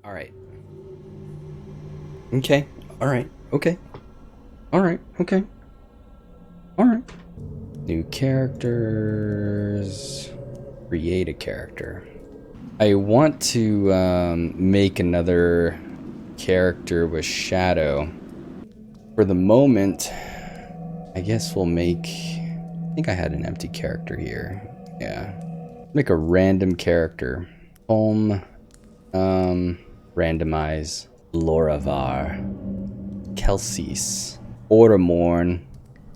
All right. Okay. All right. Okay. All right. Okay. All right. New characters. Create a character. I want to make another character with Shadow. For the moment, I guess we'll make... I think I had an empty character here. Yeah. Make a random character. Home. Randomize. Loravar. Kelsis. Oromorn.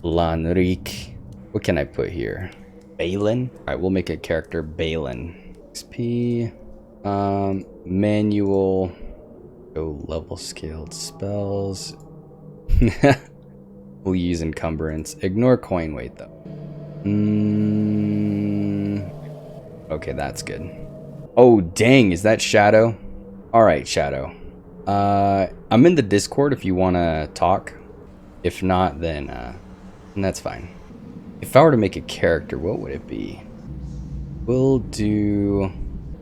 Lanrik. What can I put here? Balin? Alright, we'll make a character Balin. XP. Manual. Go level scaled spells. We'll use encumbrance. Ignore coin weight though. Okay, that's good. Oh, dang, is that Shadow? Alright, Shadow. I'm in the Discord if you want to talk. If not, then that's fine. If I were to make a character, what would it be? We'll do...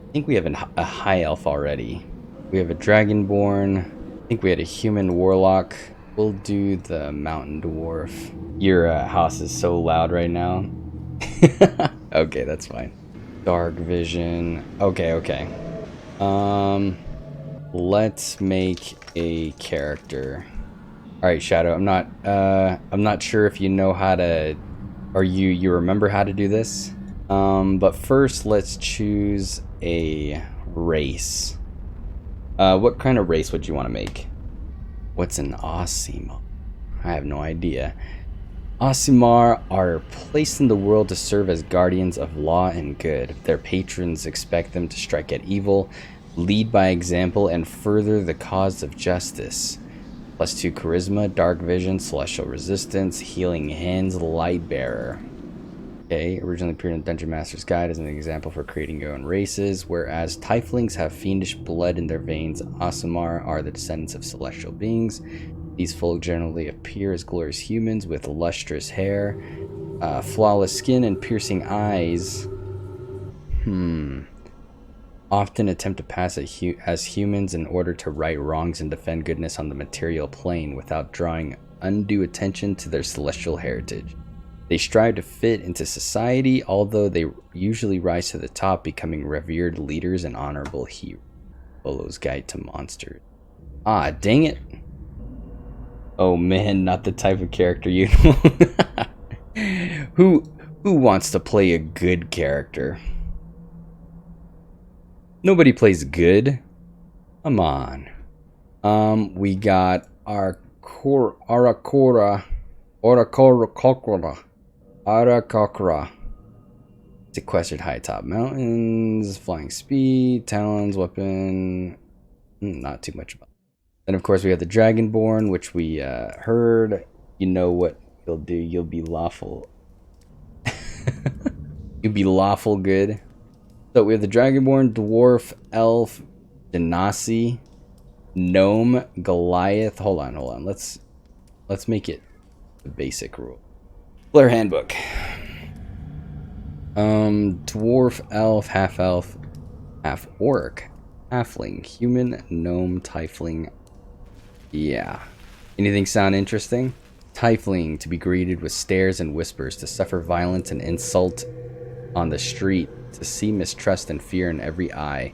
I think we have a high elf already. We have a dragonborn. I think we had a human warlock. We'll do the mountain dwarf. Your house is so loud right now. Okay, that's fine. Dark vision. Okay. Let's make a character. All right, Shadow. I'm not sure if you know how to, or you remember how to do this. But first, let's choose a race. What kind of race would you want to make? What's an Aasimar? I have no idea. Aasimar are placed in the world to serve as guardians of law and good. Their patrons expect them to strike at evil, lead by example, and further the cause of justice. +2 charisma, dark vision, celestial resistance, healing hands, light bearer. Okay, originally appeared in Dungeon Master's Guide as an example for creating your own races. Whereas Tieflings have fiendish blood in their veins, Aasimar are the descendants of celestial beings. These folk generally appear as glorious humans with lustrous hair, flawless skin, and piercing eyes. Often attempt to pass as humans in order to right wrongs and defend goodness on the material plane without drawing undue attention to their celestial heritage. They strive to fit into society, although they usually rise to the top, becoming revered leaders and honorable heroes. Bolo's Guide to Monsters. Ah, dang it. Oh man, not the type of character you know. Who wants to play a good character? Nobody plays good. Come on. We got Arakora. Sequestered high top mountains, flying speed, talons, weapon. Not too much about. Then of course we have the Dragonborn, which we heard. You know what you'll do. You'll be lawful. You'll be lawful good. So we have the Dragonborn, Dwarf, Elf, Genasi, Gnome, Goliath. Hold on. Let's make it the basic rule. Player handbook. Dwarf, Elf, half Orc, Halfling, Human, Gnome, Tiefling. Yeah. Anything sound interesting? Tiefling, to be greeted with stares and whispers, to suffer violence and insult on the street, to see mistrust and fear in every eye.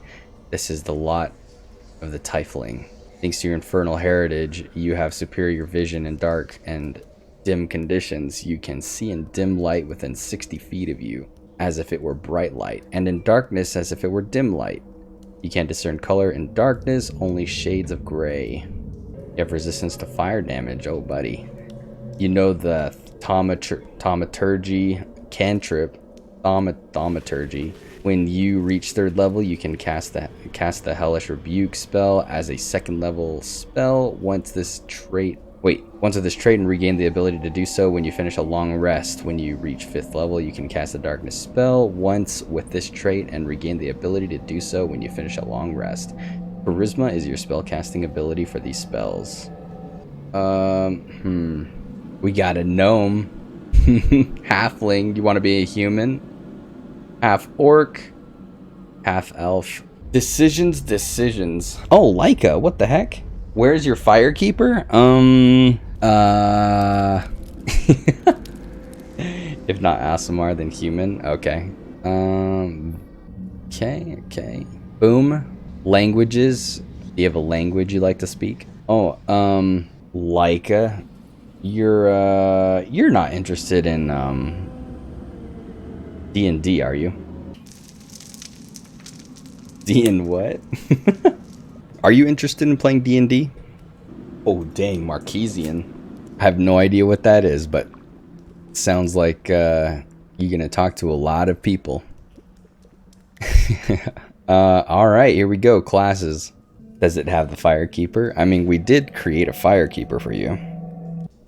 This is the lot of the Tiefling. Thanks to your infernal heritage, you have superior vision in dark and dim conditions. You can see in dim light within 60 feet of you, as if it were bright light, and in darkness as if it were dim light. You can't discern color in darkness, only shades of gray. You have resistance to fire damage, oh buddy. You know the thaumaturgy cantrip, thaumaturgy. When you reach 3rd level, you can cast the Hellish Rebuke spell as a 2nd level spell. Once with this trait and regain the ability to do so when you finish a long rest. When you reach 5th level, you can cast the Darkness spell once with this trait and regain the ability to do so when you finish a long rest. Charisma is your spellcasting ability for these spells. We got a gnome. Halfling, you want to be a human? Half orc, half elf. Decisions. Oh, Leica, what the heck? Where's your firekeeper? If not Asimar, then human. Okay. Okay. Boom. Languages. Do you have a language you like to speak? Oh, Leica. You're not interested in, D&D, are you? D and what? Are you interested in playing D&D? Oh, dang, Marquesian. I have no idea what that is, but sounds like you're gonna talk to a lot of people. Alright, here we go. Classes. Does it have the firekeeper? I mean, we did create a firekeeper for you.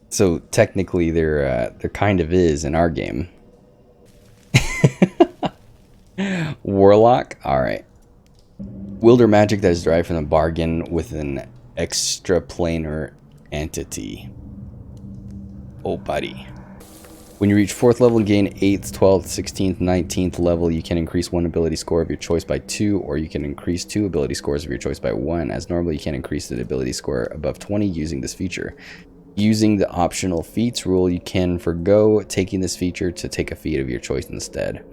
So technically there kind of is in our game. Warlock? Alright. Wielder magic that is derived from the bargain with an extraplanar entity. Oh, buddy. When you reach 4th level and gain 8th, 12th, 16th, 19th level, you can increase one ability score of your choice by 2, or you can increase 2 ability scores of your choice by 1. As normally, you can increase the ability score above 20 using this feature. Using the optional feats rule, you can forgo taking this feature to take a feat of your choice instead.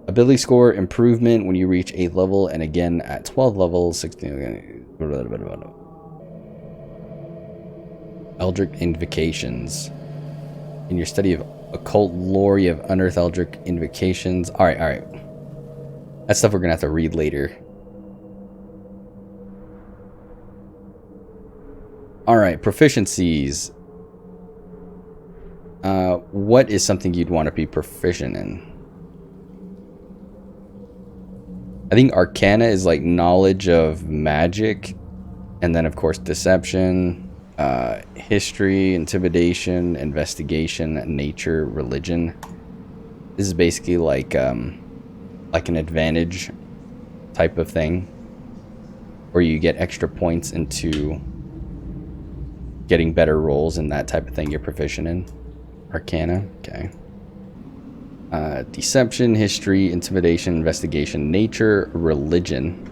Ability score improvement when you reach 8th level, and again at 12th level, 16. Eldritch Invocations. In your study of occult lore, you have unearthed Eldritch Invocations. Alright. That's stuff we're gonna have to read later. Alright, proficiencies. What is something you'd want to be proficient in? I think Arcana is like knowledge of magic, and then of course deception, history, intimidation, investigation, nature, religion. This is basically like an advantage type of thing, where you get extra points into getting better rolls and that type of thing you're proficient in. Arcana, okay. Deception, history, intimidation, investigation, nature, religion.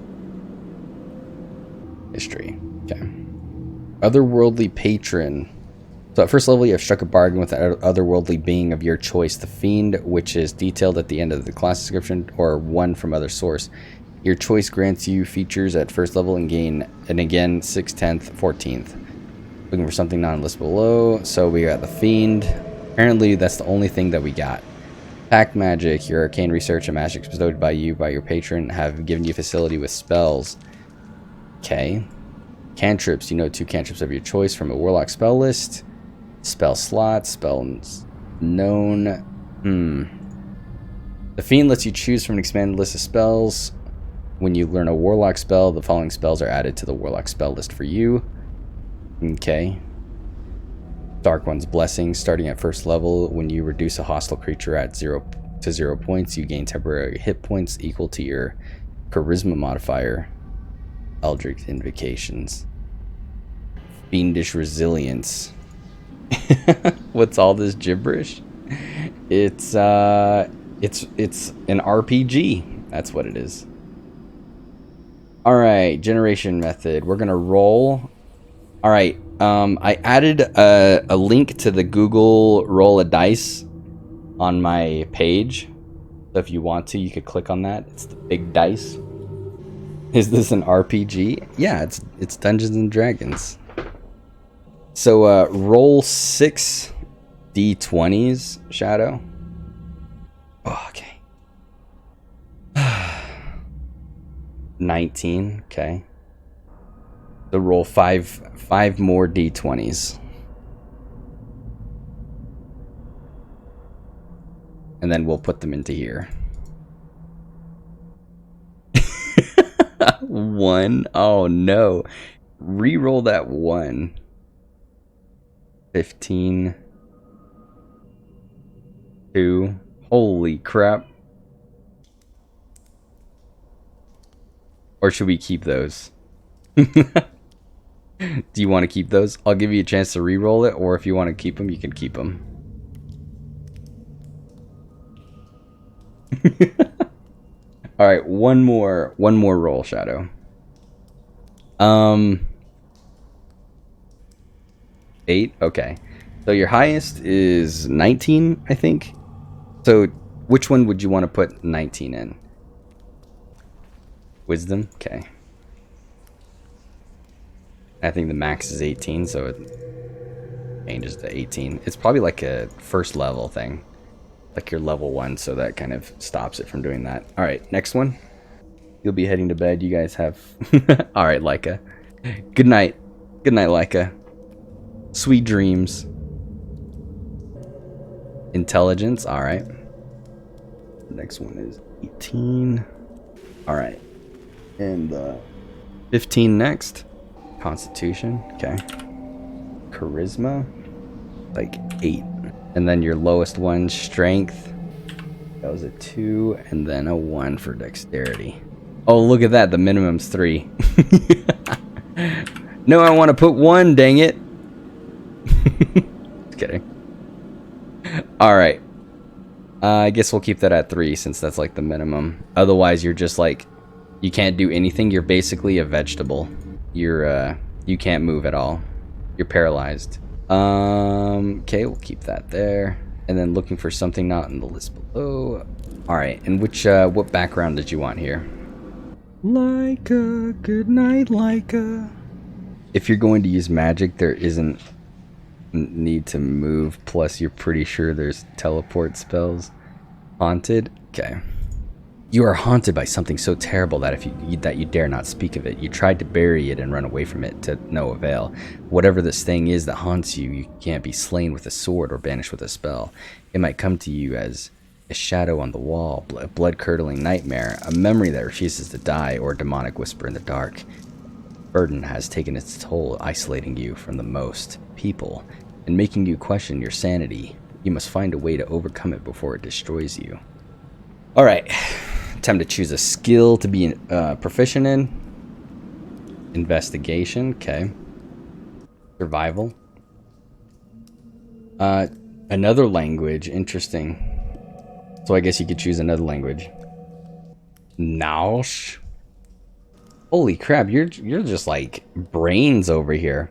History, okay. Otherworldly patron. So at first level, you have struck a bargain with an otherworldly being of your choice. The fiend, which is detailed at the end of the class description, or one from other source. Your choice grants you features at first level and gain, and again, 6th, 10th, 14th. Looking for something non-listed below. So we got the fiend. Apparently, that's the only thing that we got. Pact magic. Your arcane research and magic bestowed by you by your patron have given you facility with spells. Okay. Cantrips. You know 2 cantrips of your choice from a warlock spell list. Spell slots. Spells known. The fiend lets you choose from an expanded list of spells. When you learn a warlock spell, the following spells are added to the warlock spell list for you. Okay. Dark One's Blessing. Starting at first level, when you reduce a hostile creature at 0 points, you gain temporary hit points equal to your charisma modifier. Eldritch Invocations. Fiendish Resilience. What's all this gibberish? It's an RPG. That's what it is. Alright, generation method. We're gonna roll. Alright, I added a link to the Google Roll a Dice on my page. So if you want to, you could click on that. It's the big dice. Is this an RPG? Yeah, it's Dungeons and Dragons. So roll 6 d20s, Shadow. Oh, okay. 19, okay. So roll 5 more d20s. And then we'll put them into here. 1. Oh no. Reroll that 1. 15. 2. Holy crap. Or should we keep those? Do you want to keep those? I'll give you a chance to re-roll it, or if you want to keep them, you can keep them. All right, one more roll, Shadow. 8. Okay. So your highest is 19, I think. So which one would you want to put 19 in? Wisdom? Okay. I think the max is 18, so it changes to 18. It's probably like a first level thing. Like your level 1, so that kind of stops it from doing that. Alright, next one. You'll be heading to bed. You guys have... Alright, Leica. Good night. Good night, Leica. Sweet dreams. Intelligence. Alright. Next one is 18. Alright. And 15 next. Constitution. Okay. Charisma. Like 8. And then your lowest one, strength. That was a 2. And then a 1 for dexterity. Oh, look at that. The minimum's 3. No, I want to put 1, dang it. Just kidding. Alright. I guess we'll keep that at 3 since that's like the minimum. Otherwise, you're just like... You can't do anything. You're basically a vegetable. You can't move at all. You're paralyzed. Okay, we'll keep that there. And then looking for something not in the list below. Alright, and what background did you want here? Leica, good night, Leica. If you're going to use magic, there isn't need to move. Plus, you're pretty sure there's teleport spells. Haunted? Okay. You are haunted by something so terrible that you dare not speak of it. You tried to bury it and run away from it to no avail. Whatever this thing is that haunts you, you can't be slain with a sword or banished with a spell. It might come to you as a shadow on the wall, a blood-curdling nightmare, a memory that refuses to die, or a demonic whisper in the dark. Burden has taken its toll, isolating you from the most people and making you question your sanity. You must find a way to overcome it before it destroys you. Alright. Time to choose a skill to be proficient in. Investigation, okay. Survival. Another language, interesting. So I guess you could choose another language. Naush. Holy crap, you're just like brains over here.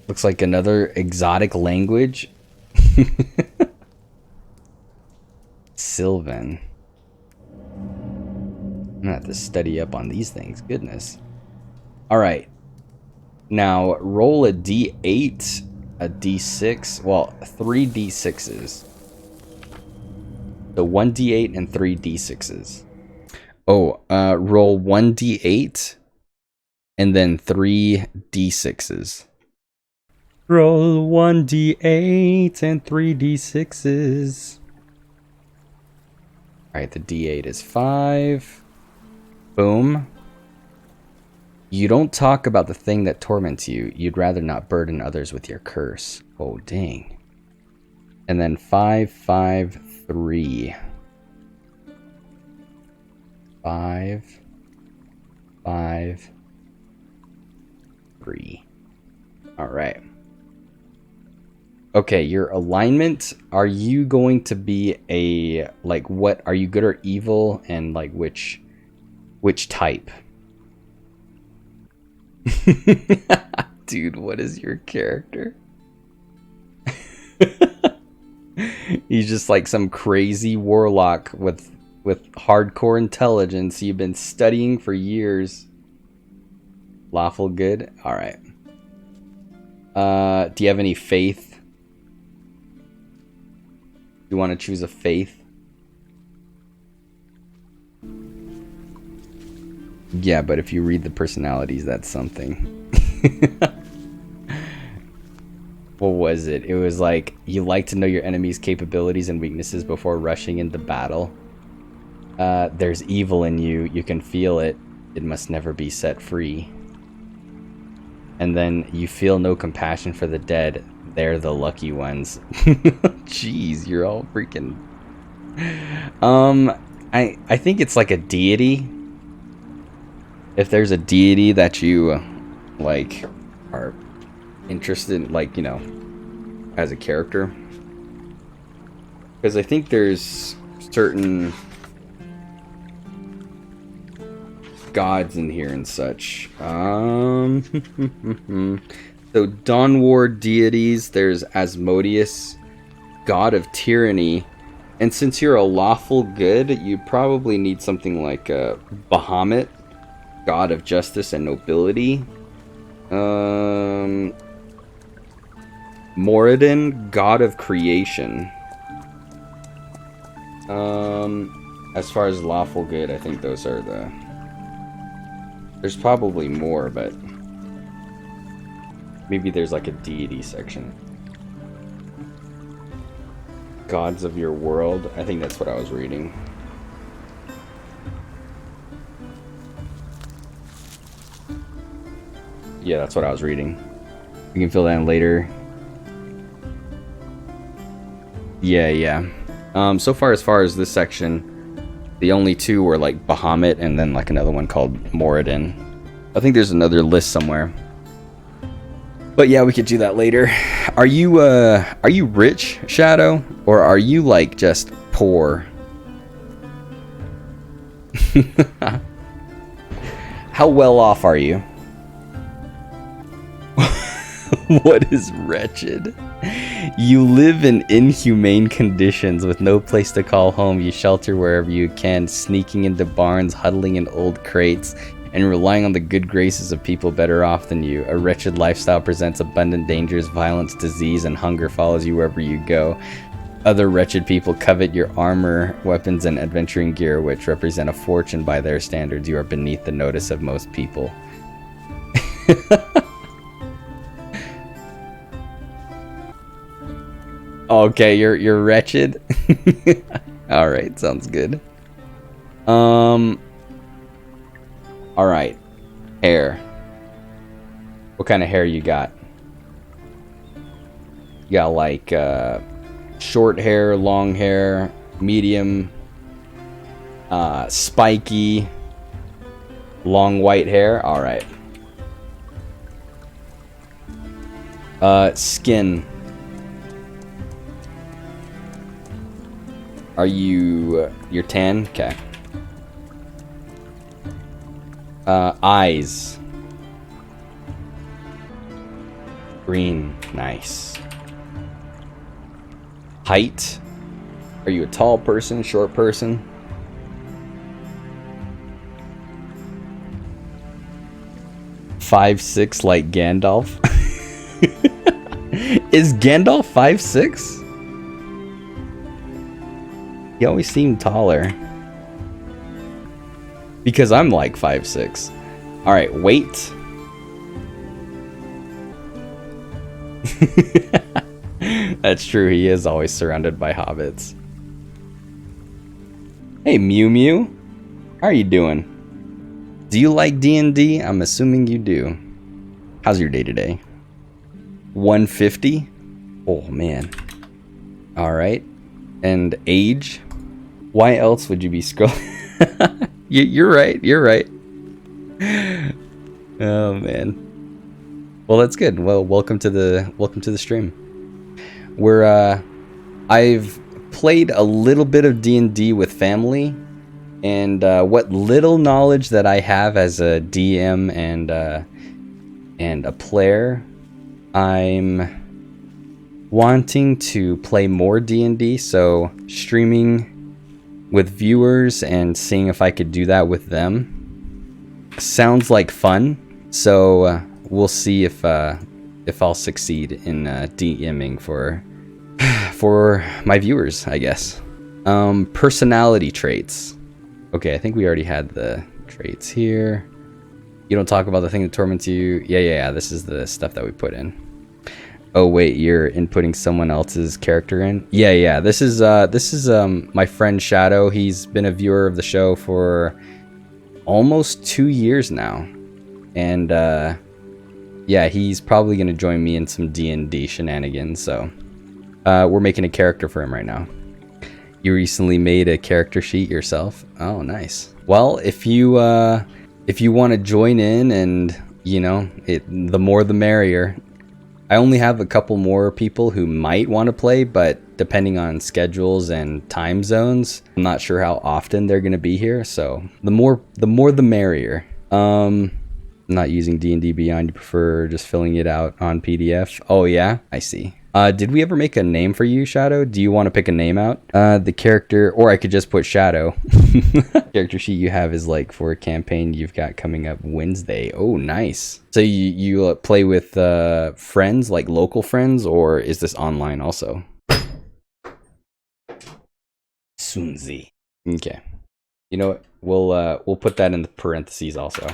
Looks like another exotic language. Sylvan. I'm gonna have to study up on these things. Goodness. Alright. Now, roll a d8, a d6. Well, 3 d6s. So 1 d8 and 3 d6s. Oh, roll 1 d8 and then 3 d6s. Roll 1 d8 and 3 d6s. Alright, the d8 is 5. Boom. You don't talk about the thing that torments you. You'd rather not burden others with your curse. Oh, dang. And then 5, 5, 3. 5, 5, 3. Alright. Okay, your alignment, are you going to be a, like, what, are you good or evil, and, like, which type? Dude, what is your character? He's just like some crazy warlock with hardcore intelligence you've been studying for years. Lawful good? Alright. Do you have any faith? You want to choose a faith? Yeah, but if you read the personalities, that's something. What was it? It was like, you like to know your enemy's capabilities and weaknesses before rushing into battle. There's evil in you. You can feel it. It must never be set free. And then you feel no compassion for the dead. They're the lucky ones. Jeez, you're all freaking... I think it's like a deity. If there's a deity that you, like, are interested in, like, you know, as a character. Because I think there's certain gods in here and such. So Dawn War deities, there's Asmodeus, god of tyranny. And since you're a lawful good, you probably need something like Bahamut, god of justice and nobility. Moradin, god of creation. As far as lawful good, I think those are the... There's probably more, but... Maybe there's like a deity section. Gods of your world. I think that's what I was reading. Yeah, that's what I was reading. We can fill that in later. Yeah. So far as this section, the only two were like Bahamut and then like another one called Moradin. I think there's another list somewhere. But yeah, we could do that later. Are you rich, Shadow? Or are you like just poor? How well off are you? What is wretched? You live in inhumane conditions with no place to call home. You shelter wherever you can, sneaking into barns, huddling in old crates, and relying on the good graces of people better off than you. A wretched lifestyle presents abundant dangers, violence, disease, and hunger follows you wherever you go. Other wretched people covet your armor, weapons, and adventuring gear, which represent a fortune by their standards. You are beneath the notice of most people. Okay, you're wretched. All right, sounds good. All right, hair. What kind of hair you got? You got like short hair, long hair, medium, spiky, long white hair. All right. Skin. Are you... you're tan? Okay. Eyes. Green. Nice. Height. Are you a tall person? Short person? (5'6" like Gandalf? Is Gandalf 5'6"? He always seemed taller. Because I'm like 5'6". Alright, weight. That's true, he is always surrounded by hobbits. Hey Mew Mew, how are you doing? Do you like D&D? I'm assuming you do. How's your day today? 150? Oh man. Alright. And age? Why else would you be scrolling? You're right. You're right. Oh man. Well, that's good. Well, welcome to the stream. I've played a little bit of D&D with family, and what little knowledge that I have as a DM and a player, I'm wanting to play more D&D, so streaming with viewers and seeing if I could do that with them sounds like fun. So we'll see if I'll succeed in DMing for my viewers, I guess. Personality traits. Okay, I think we already had the traits here. You don't talk about the thing that torments you. Yeah. This is the stuff that we put in. Oh wait, you're inputting someone else's character in? Yeah. This is my friend Shadow. He's been a viewer of the show for almost 2 years now, and yeah, he's probably gonna join me in some D&D shenanigans. So we're making a character for him right now. You recently made a character sheet yourself? Oh, nice. Well, if you want to join in, and you know, the more the merrier. I only have a couple more people who might want to play, but depending on schedules and time zones, I'm not sure how often they're going to be here. So the more the merrier. I'm not using D&D Beyond. You prefer just filling it out on PDF? Oh yeah, I see. Did we ever make a name for you, Shadow? Do you want to pick a name out? The character, or I could just put Shadow. Character sheet you have is like for a campaign you've got coming up Wednesday. Oh, nice. So you play with friends, like local friends, or is this online also? Sunzie. Okay. You know what? We'll put that in the parentheses also.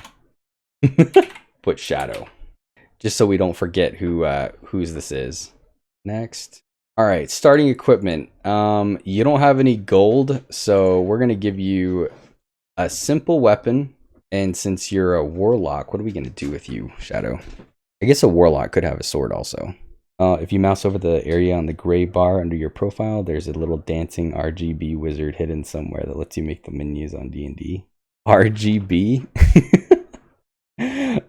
Put Shadow, just so we don't forget whose this is. Next. All right, starting equipment. You don't have any gold, so we're gonna give you a simple weapon. And since you're a warlock, what are we gonna do with you, Shadow? I guess a warlock could have a sword also. If you mouse over the area on the gray bar under your profile, there's a little dancing RGB wizard hidden somewhere that lets you make the menus on D&D. RGB?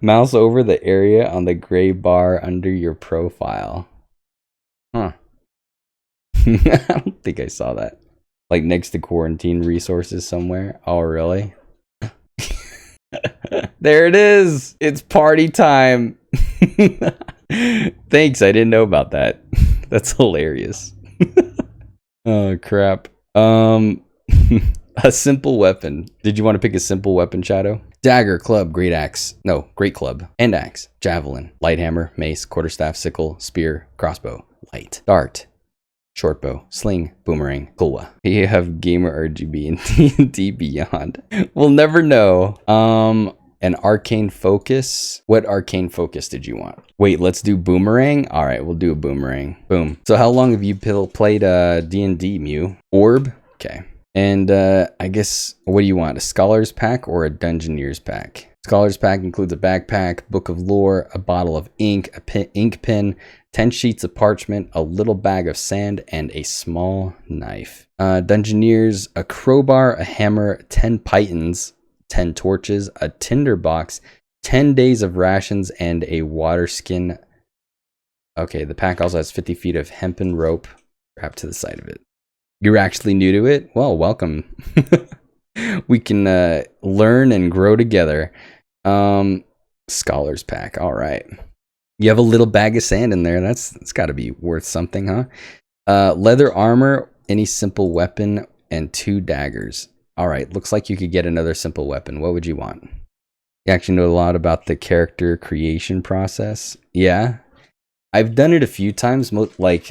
Mouse over the area on the gray bar under your profile. Huh. I don't think I saw that. Like next to quarantine resources somewhere. Oh, really? There it is. It's party time. Thanks. I didn't know about that. That's hilarious. Oh, crap. A simple weapon. Did you want to pick a simple weapon, Shadow? Dagger, club, great axe. No, great club. And axe. Javelin. Light hammer. Mace. Quarterstaff. Sickle. Spear. Crossbow. Light. Dart. Short bow. Sling. Boomerang. Kulwa. You have gamer RGB and D&D Beyond. We'll never know. An arcane focus. What arcane focus did you want? Wait, let's do boomerang. All right, we'll do a boomerang. Boom. So how long have you played D&D, Mew? Orb. Okay. And I guess, what do you want? A Scholar's Pack or a Dungeoneer's Pack? Scholar's Pack includes a backpack, book of lore, a bottle of ink, ink pen, 10 sheets of parchment, a little bag of sand, and a small knife. Dungeoneers, a crowbar, a hammer, 10 pythons, 10 torches, a tinder box, 10 days of rations, and a water skin. Okay, the pack also has 50 feet of hempen rope wrapped to the side of it. You're actually new to it? Well, welcome. We can learn and grow together. Scholar's Pack. All right. You have a little bag of sand in there. That's got to be worth something, huh? Leather armor, any simple weapon, and 2 daggers. All right. Looks like you could get another simple weapon. What would you want? You actually know a lot about the character creation process. Yeah. I've done it a few times. Like,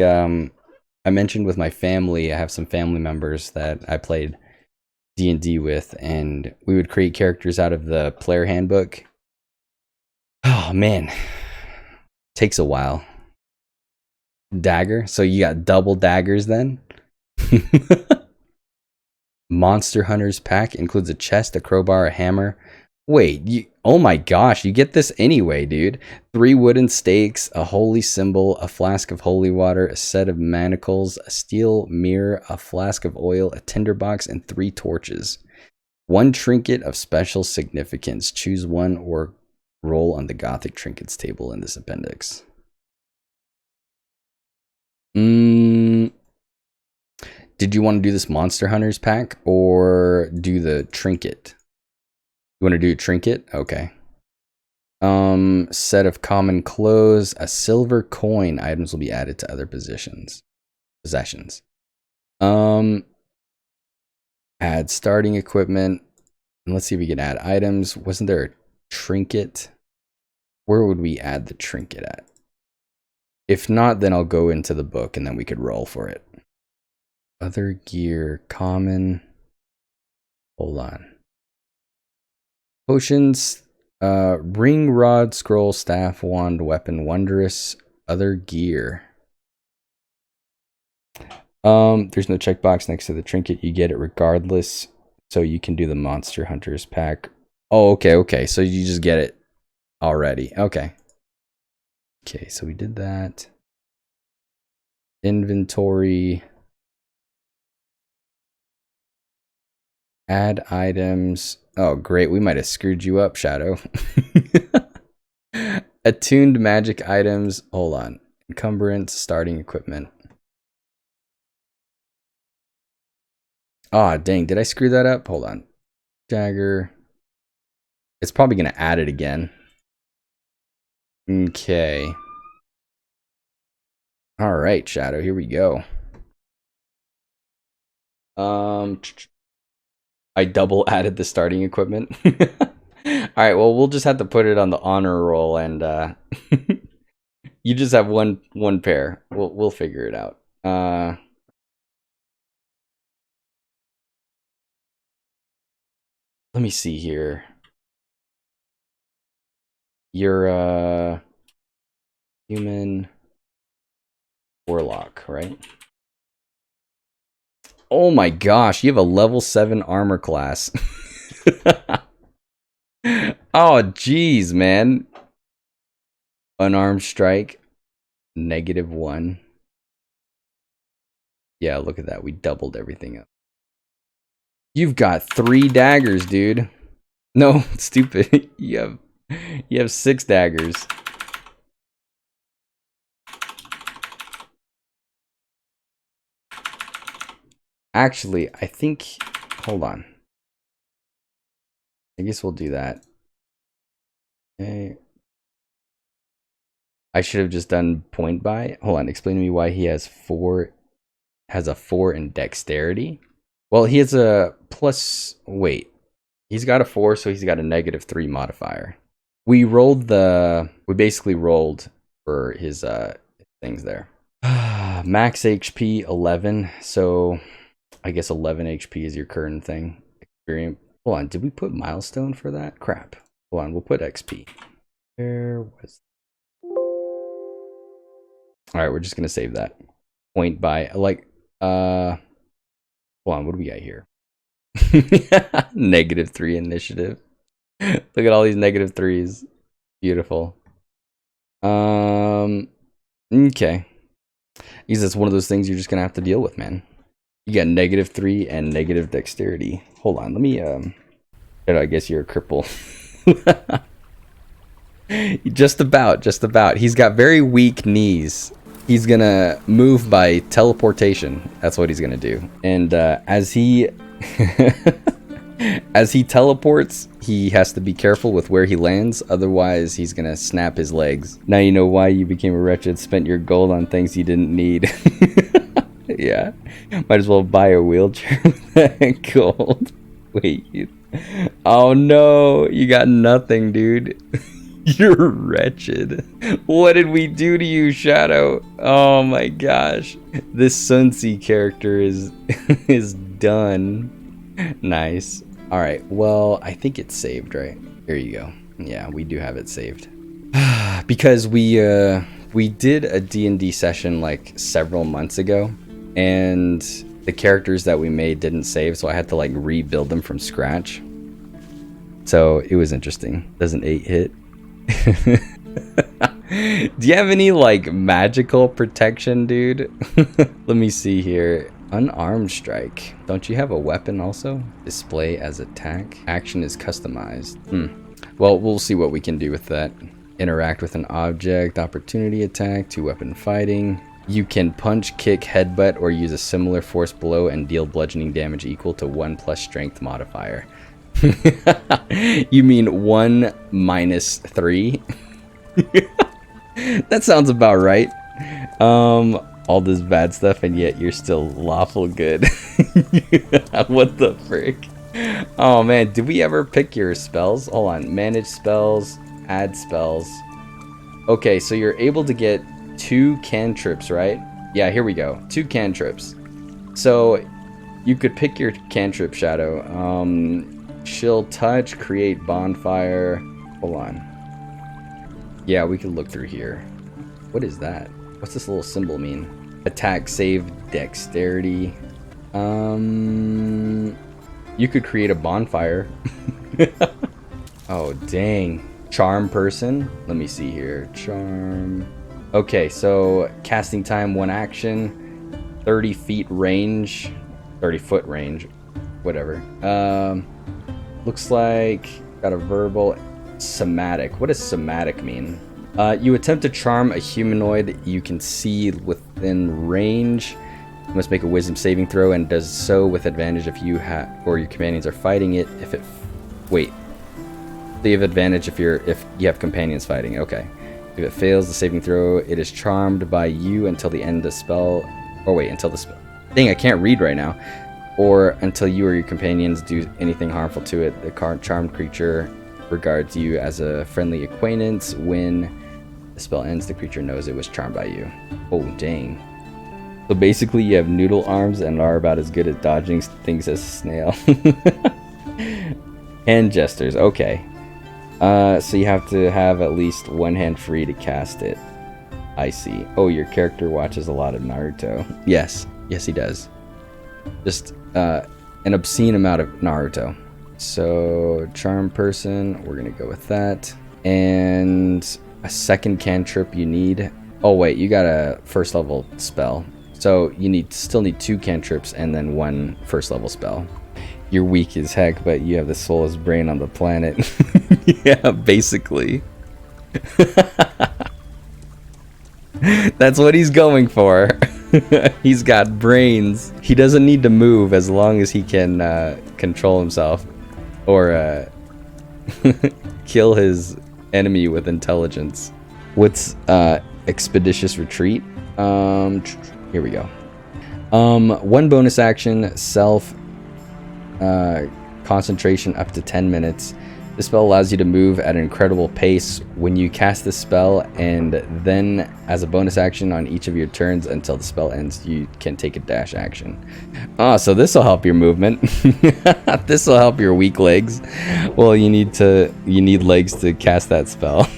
I mentioned with my family, I have some family members that I played D&D with, and we would create characters out of the player handbook. Oh, man. Takes a while. Dagger? So you got double daggers then? Monster Hunter's Pack includes a chest, a crowbar, a hammer. Wait, oh my gosh, you get this anyway, dude. 3 wooden stakes, a holy symbol, a flask of holy water, a set of manacles, a steel mirror, a flask of oil, a tinderbox, and 3 torches. 1 trinket of special significance. Choose one or roll on the Gothic trinkets table in this appendix. Did you want to do this Monster Hunters pack or do the trinket? You want to do a trinket? Okay. Set of common clothes, a silver coin. Items will be added to other possessions. Add starting equipment. And let's see if we can add items. Wasn't there a trinket? Where would we add the trinket at? If not, then I'll go into the book and then we could roll for it. Other gear, common. Hold on. Potions, ring, rod, scroll, staff, wand, weapon, wondrous, other gear. There's no checkbox next to the trinket. You get it regardless. So you can do the Monster Hunters pack. Oh, okay. So you just get it already. Okay, so we did that. Inventory. Add items. Oh, great. We might have screwed you up, Shadow. Attuned magic items. Hold on. Encumbrance, starting equipment. Ah, dang, did I screw that up? Hold on. Dagger. It's probably going to add it again. Okay. All right, Shadow, here we go. I double added the starting equipment. All right, well, we'll just have to put it on the honor roll, and you just have one pair. We'll figure it out. Let me see here. You're a human warlock, right? Oh my gosh, you have a level 7 armor class. Oh geez, man. Unarmed strike, -1. Yeah, look at that. We doubled everything up. You've got 3 daggers, dude. No, stupid. You have 6 daggers. Actually, I think, hold on. I guess we'll do that. Okay. I should have just done point by. Hold on, explain to me why he has a 4 in dexterity. Well, he has a plus, wait. He's got a 4, so he's got a -3 modifier. We basically rolled for his things there. Max HP 11, so I guess 11 HP is your current thing. Experience. Hold on, did we put milestone for that? Crap. Hold on, we'll put XP. Where was? All right, we're just gonna save that. Point by, like, hold on, what do we got here? -3 initiative. Look at all these -3s. Beautiful. Okay. Because that's one of those things you're just gonna have to deal with, man. You got -3 and negative dexterity. Hold on, let me I guess you're a cripple. Just about. He's got very weak knees. He's gonna move by teleportation. That's what he's gonna do. And as he teleports, he has to be careful with where he lands. Otherwise, he's gonna snap his legs. Now you know why you became a wretched. Spent your gold on things you didn't need. Yeah, might as well buy a wheelchair with that gold. Wait. Oh no, you got nothing, dude. You're wretched. What did we do to you, Shadow? Oh my gosh. This Sunzie character is done. Nice. Alright, well, I think it's saved, right? Here you go. Yeah, we do have it saved. Because we did a D&D session like several months ago, and the characters that we made didn't save, so I had to like rebuild them from scratch. So it was interesting. Does an 8 hit? Do you have any like magical protection, dude? Let me see here. Unarmed strike. Don't you have a weapon also? Display as attack. Action is customized. Well, we'll see what we can do with that. Interact with an object. Opportunity attack. 2-weapon fighting. You can punch, kick, headbutt, or use a similar force blow and deal bludgeoning damage equal to 1+ strength modifier. You mean 1 minus 3? That sounds about right. All this bad stuff, and yet you're still lawful good. What the frick? Oh man, did we ever pick your spells? Hold on, manage spells, add spells. Okay, so you're able to get 2 cantrips, right? Yeah, here we go. 2 cantrips. So you could pick your cantrip, Shadow. Chill touch, create bonfire. Hold on. Yeah, we can look through here. What is that? What's this little symbol mean? Attack, save, dexterity. You could create a bonfire. Oh, dang. Charm person. Let me see here. Charm. Okay, so casting time, 1 action. 30 feet range. 30 foot range. Whatever. Looks like got a verbal. Somatic. What does somatic mean? You attempt to charm a humanoid you can see within range. You must make a wisdom saving throw and does so with advantage if you or your companions are fighting it. If it wait, so you have advantage if you have companions fighting. Okay. If it fails the saving throw, it is charmed by you until the end of the spell. Or wait, until the spell. Dang, I can't read right now. Or until you or your companions do anything harmful to it. The charmed creature regards you as a friendly acquaintance. When the spell ends, the creature knows it was charmed by you. Oh, dang. So basically you have noodle arms and are about as good at dodging things as a snail. Hand gestures, okay. So you have to have at least one hand free to cast it. I see. Oh, your character watches a lot of Naruto. Yes, he does. Just an obscene amount of Naruto. So charm person, we're gonna go with that. And a second cantrip you need. Oh wait, you got a first level spell. So you still need 2 cantrips and then 1 first level spell. You're weak as heck, but you have the soulless brain on the planet. Yeah, basically. That's what he's going for. He's got brains. He doesn't need to move as long as he can control himself. Or kill his enemy with intelligence. What's expeditious retreat? Here we go. 1 bonus action, self concentration up to 10 minutes. This spell allows you to move at an incredible pace when you cast this spell, and then as a bonus action on each of your turns until the spell ends, you can take a dash action. Oh, so this will help your movement. This will help your weak legs. Well, you need legs to cast that spell.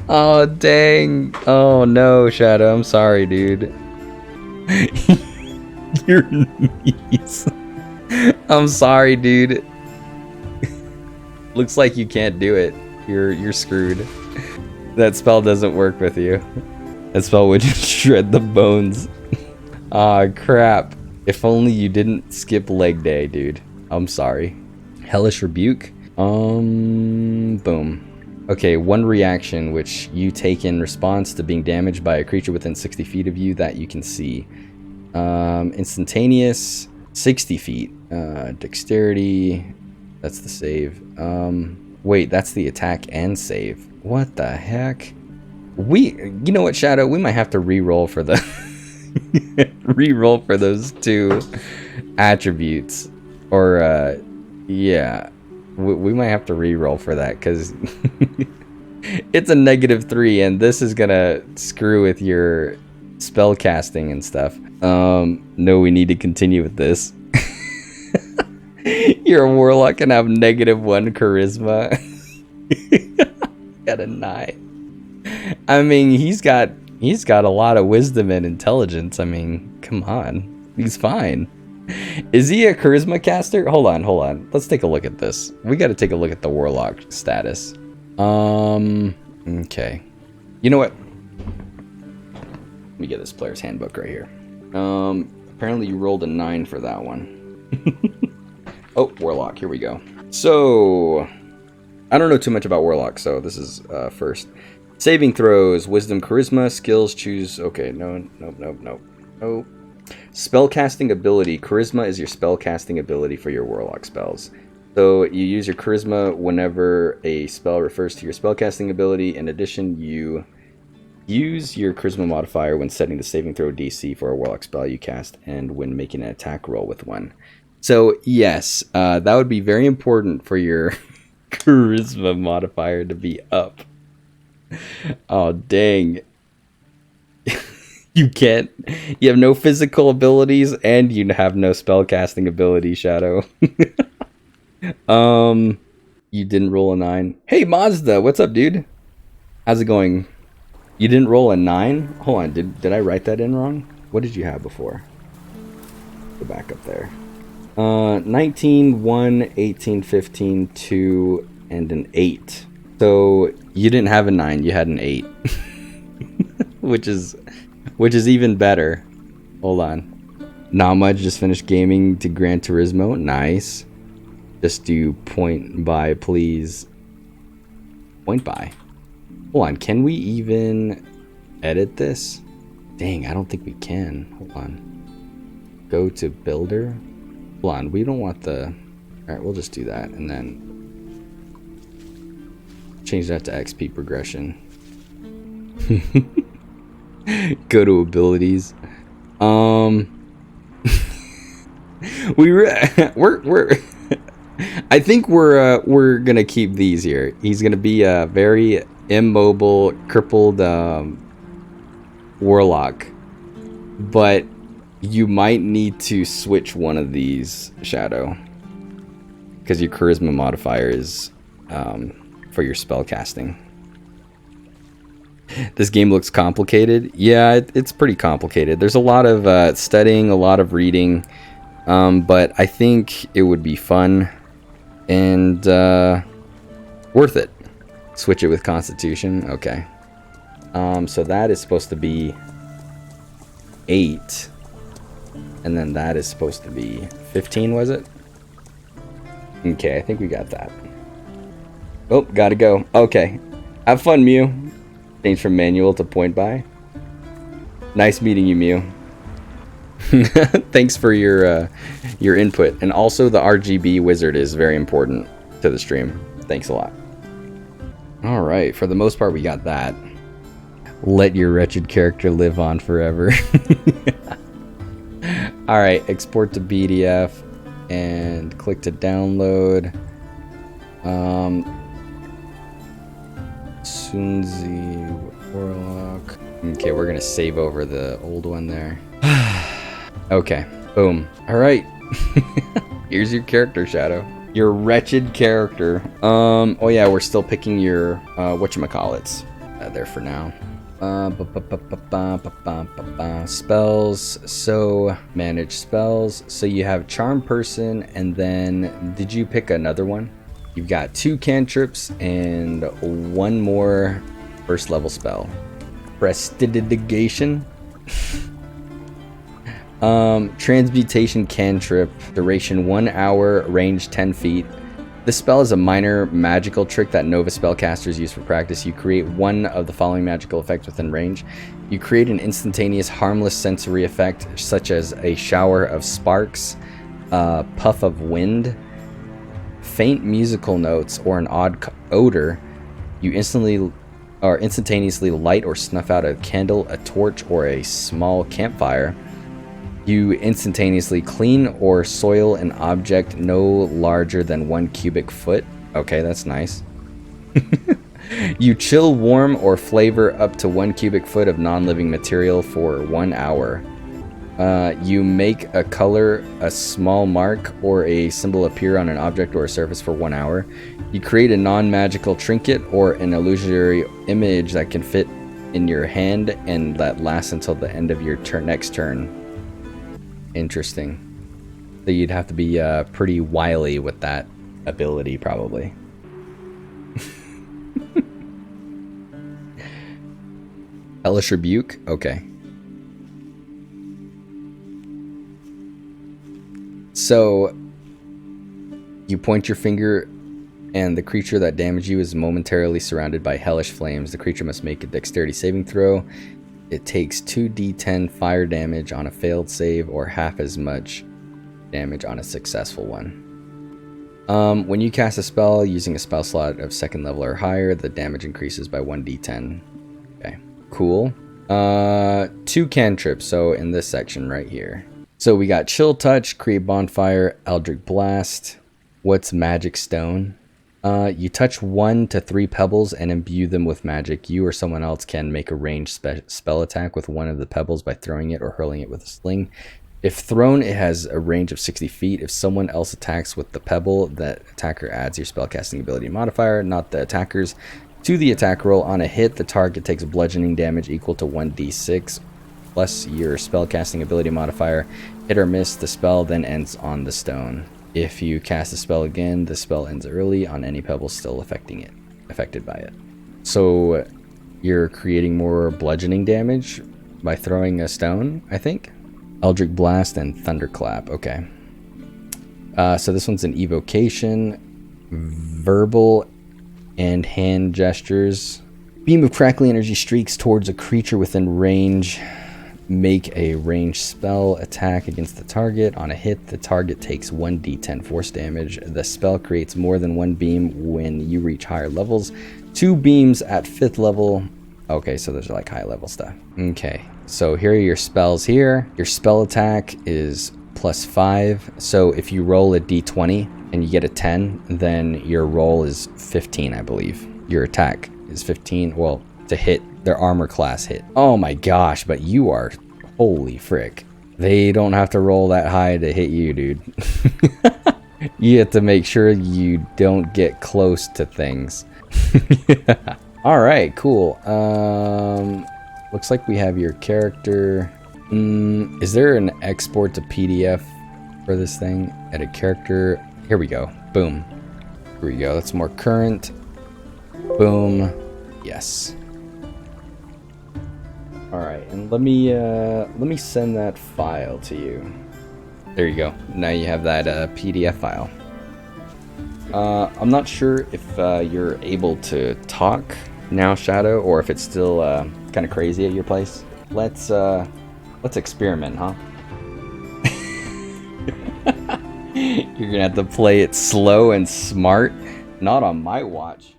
Oh, dang. Oh, no, Shadow. I'm sorry, dude. Your knees. I'm sorry, dude. Looks like you can't do it. You're screwed. That spell doesn't work with you. That spell would just shred the bones. Ah, crap. If only you didn't skip leg day, dude. I'm sorry. Hellish Rebuke. Boom. Okay, 1 reaction which you take in response to being damaged by a creature within 60 feet of you that you can see. Instantaneous, 60 feet. Dexterity, that's the save. Wait, that's the attack and save. What the heck? You know what, Shadow? We might have to re-roll for the re-roll for those 2 attributes. Or, yeah. We might have to re-roll for that, because it's a -3, and this is gonna screw with your spell casting and stuff. No, we need to continue with this. You're a warlock and have -1 charisma. Got a 9. I mean, he's got a lot of wisdom and intelligence. I mean, come on. He's fine. Is he a charisma caster? Hold on. Let's take a look at this. We got to take a look at the warlock status. Okay. You know what? Let me get this player's handbook right here. Apparently you rolled a 9 for that one. Oh, warlock. Here we go. So, I don't know too much about warlock, so this is first. Saving throws, wisdom, charisma, skills, choose. Okay, no. Spellcasting ability. Charisma is your spellcasting ability for your warlock spells. So you use your charisma whenever a spell refers to your spellcasting ability. In addition, you use your charisma modifier when setting the saving throw DC for a warlock spell you cast and when making an attack roll with one. So yes, that would be very important for your charisma modifier to be up. Oh, dang. You can't. You have no physical abilities, and you have no spellcasting ability, Shadow. You didn't roll a 9. Hey, Mazda, what's up, dude? How's it going? You didn't roll a 9? Hold on, did I write that in wrong? What did you have before? Go back up there. 19, 1, 18, 15, 2, and an 8. So you didn't have a 9, you had an 8. Which is even better. Hold on. Not much, just finished gaming to Gran Turismo. Nice. Just do point by, please. Point by. Hold on, can we even edit this? Dang, I don't think we can. Hold on. Go to builder. Hold on, we don't want the... Alright, we'll just do that and then change that to XP progression. Go to abilities. We're I think we're gonna keep these here. He's gonna be a very immobile, crippled warlock, but you might need to switch one of these, Shadow, because your charisma modifier is for your spell casting. This game looks complicated. Yeah, it's pretty complicated. There's a lot of studying, a lot of reading, but I think it would be fun and worth it. Switch it with Constitution. Okay. So that is supposed to be 8. And then that is supposed to be 15, was it? Okay, I think we got that. Oh, gotta go. Okay. Have fun, Mew. Change from manual to point by. Nice meeting you, Mew. Thanks for your input. And also the RGB wizard is very important to the stream. Thanks a lot. Alright, for the most part we got that. Let your wretched character live on forever. Alright, export to PDF and click to download. Sunzie Warlock. Okay, we're gonna save over the old one there. Okay, boom. Alright. Here's your character, Shadow. Your wretched character. Oh yeah, we're still picking your whatchamacallits. There for now. Spells. So manage spells. So you have Charm Person, and then did you pick another one? You've got 2 cantrips and 1 more first level spell. Prestidigitation. Transmutation cantrip. Duration 1 hour. Range 10 feet. This spell is a minor magical trick that Nova spellcasters use for practice. You create one of the following magical effects within range. You create an instantaneous, harmless sensory effect, such as a shower of sparks, a puff of wind, faint musical notes, or an odd odor. You instantaneously light or snuff out a candle, a torch, or a small campfire. You instantaneously clean or soil an object no larger than 1 cubic foot. Okay, that's nice. You chill, warm, or flavor up to 1 cubic foot of non-living material for 1 hour. You make a color, a small mark, or a symbol appear on an object or a surface for 1 hour. You create a non-magical trinket or an illusory image that can fit in your hand and that lasts until the end of your next turn. Interesting. So you'd have to be pretty wily with that ability, probably. Hellish Rebuke? Okay. So you point your finger and the creature that damaged you is momentarily surrounded by hellish flames. The creature must make a dexterity saving throw. It takes 2d10 fire damage on a failed save or half as much damage on a successful one. When you cast a spell using a spell slot of 2nd level or higher, the damage increases by 1d10. Okay, cool. 2 cantrips, so in this section right here. So we got Chill Touch, Create Bonfire, Eldritch Blast. What's Magic Stone? You touch 1 to 3 pebbles and imbue them with magic. You or someone else can make a ranged spell attack with one of the pebbles by throwing it or hurling it with a sling. If thrown, it has a range of 60 feet. If someone else attacks with the pebble, that attacker adds your spellcasting ability modifier, not the attacker's, to the attack roll. On a hit, the target takes bludgeoning damage equal to 1d6 plus your spellcasting ability modifier. Hit or miss, the spell then ends on the stone. If you cast a spell again, the spell ends early on any pebble still affected by it. So you're creating more bludgeoning damage by throwing a stone, I think. Eldritch Blast and Thunderclap. Okay. So this one's an evocation. Verbal and hand gestures. Beam of crackly energy streaks towards a creature within range. Make a ranged spell attack against the target. On a hit, the target takes 1d10 force damage. The spell creates more than one beam when you reach higher levels. 2 beams at 5th level. Okay, so those are like high level stuff. Okay, so here are your spells here. Your spell attack is +5. So if you roll a d20 and you get a 10, then your roll is 15, I believe. Your attack is 15. Well, to hit their armor class hit. Oh my gosh, but you are, holy frick. They don't have to roll that high to hit you, dude. You have to make sure you don't get close to things. All right, cool. Looks like we have your character. Is there an export to PDF for this thing? Edit character. Here we go. Boom. Here we go. That's more current. Boom. Yes. All right, and let me send that file to you. There you go. Now you have that PDF file. I'm not sure if you're able to talk now, Shadow, or if it's still kind of crazy at your place. Let's experiment, huh? You're gonna have to play it slow and smart. Not on my watch.